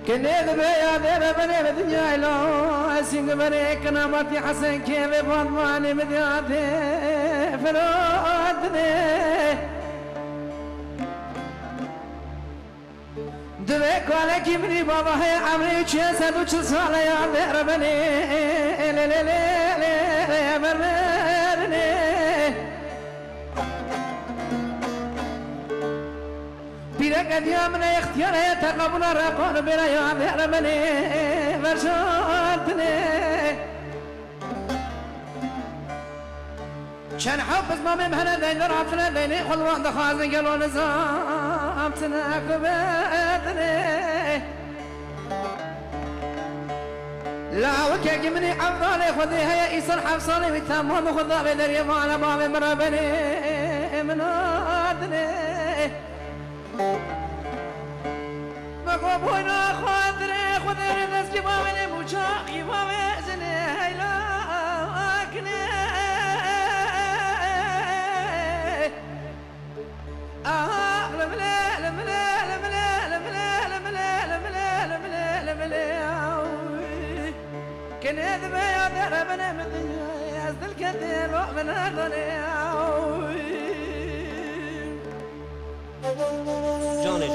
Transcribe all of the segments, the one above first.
كنيد بيا دير بني بدنيا لو سينغ بريك نامتي حسن كيف فاطماني مدياتي فرودني دبيك عليك مني بابا هي عمري وشيسد وشسال يا دير بني لي لي لي لي برني بيرك أديا من اختياره تقبل رقون بيرا يا دير بني فرشوتني شان حفظ ما مهنا دين راتنا ديني خلوان دخازن قالوا نزامتنا كبتني لا وكاك مني عفضالي خذي هيا إيسان حفصاني ويتامون وخذالي دريا معنا بابي مرابني من هاتني بقوا بوينا خاطري خذي نسكي بابي موشاقي بابي زني هيلا أكني كن يذبح يا دربنا مثل يزدل كثير من الدنيا جاني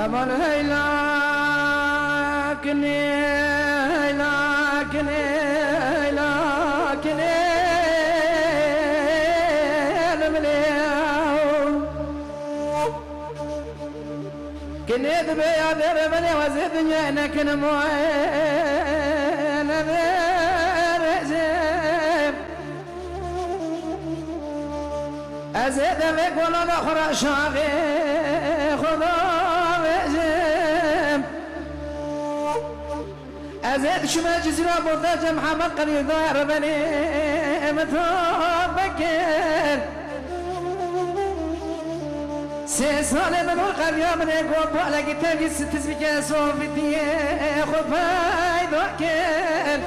أمر هيلاكني هيلاكني هيلاكني المليون كني ذبي يا ذربني وزدني أنا كن موين ذرزب أزيد بك ولا نخرج شاغي خذ أزيد شمال جزيرة برداج محمد قريب داير بني متفكر سيسالي من القرية من يقوم بألقي تاقي ستزبك صوفتي خفاي ذكر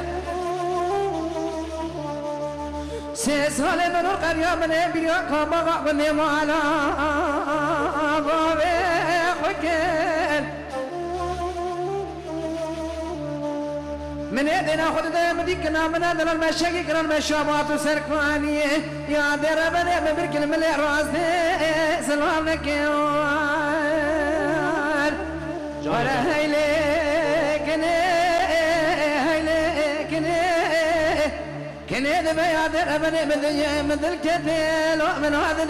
سيسالي من القرية من يقوم بألقي معنا بابي حكر من يدنا خد دايما ديكنا من هذا المشاكل كنا المشابات وسركوانية يا دربنا ببرك الملي راسي سلام لك ورا هيلكني هيلكني كني دبي يا دربنا من الكتل ومن هذا